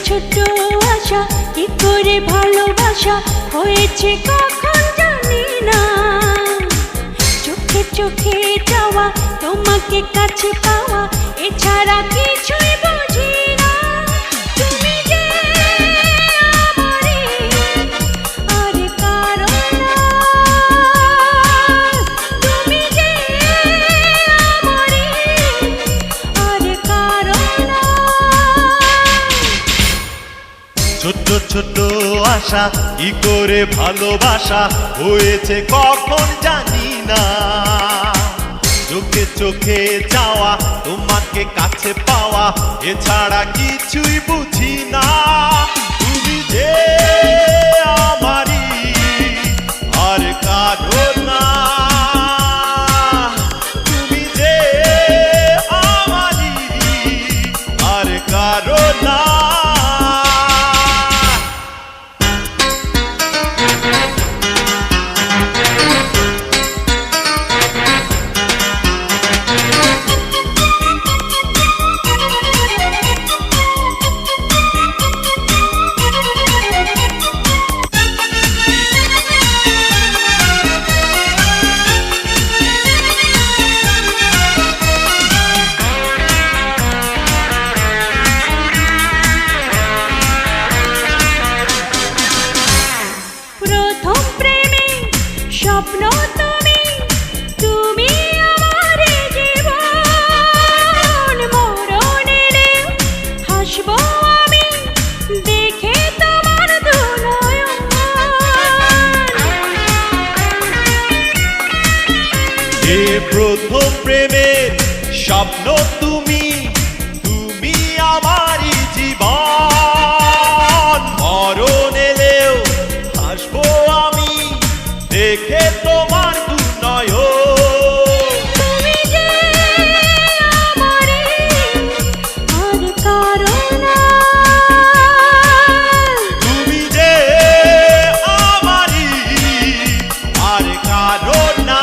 ছোট আশা কি করে ভালোবাসা হয়েছে কখন জানি না। চোখে চোখে যাওয়া তোমাকে কাছে পাওয়া এছাড়া কিছুই বুঝি না। তুমি যে আমারই আর কারো না, তুমি যে আমারই আর কারো না। ছোট ছোট আশা কি করে ভালোবাসা হয়েছে কখন জানি না। চোখে চোখে যাওয়া তোমাকে কাছে পাওয়া এছাড়া কিছুই বুঝি না। তুমি যে আমারই আর কারো না, তুমি যে আমারই আর কারো না। স্বপ্ন তুমি, তুমি আমার জীবন। মরণ এলেও হাসবো আমি দেখে তোমার দুনয়ন। এ প্রথম প্রেমের স্বপ্ন তুমি, তুমি আমারই জীবন। মরণ এলেও হাসবো আমি দেখে তোমার দুনয়ন। তুমি যে আমারই আর কারো না, তুমি যে আমারই আর কারো না।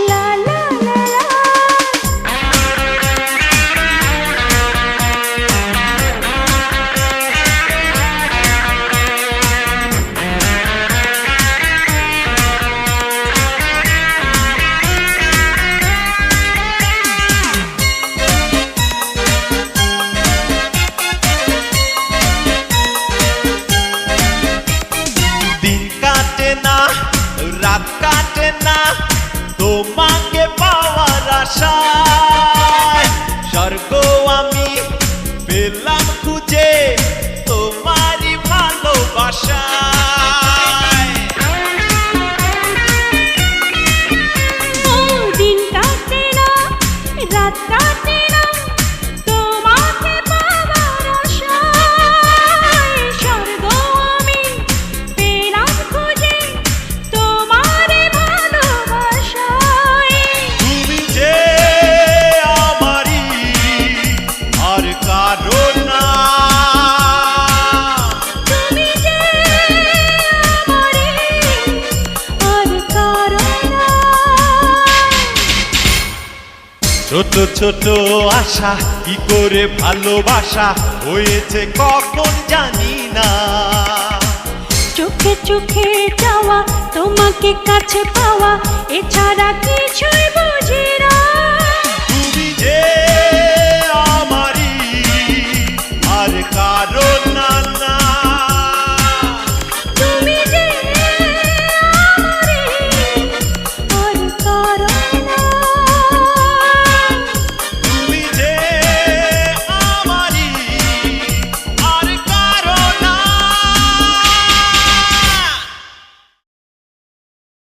লা লা লা লা। দিন কাটে না রাত কাটে না তোমাকে পাওয়ার আশায়। স্বর্গ আমি পেলাম খুঁজে তোমারই ভালোবাসায়। দিন কাটে না রাত কাটে না তোমাকে পাওয়ার আশায়। স্বর্গ আমি পেলাম খুঁজে তোমার ভালোবাসায়। তুমি যে আমারই আর কারো না, তুমি যে আমারই আর কারো না। ছোট ছোট আশা কি করে ভালোবাসা হয়েছে কখন জানি না। চোখে চোখে যাওয়া তোমাকে কাছে পাওয়া এছাড়া কিছুই বুঝি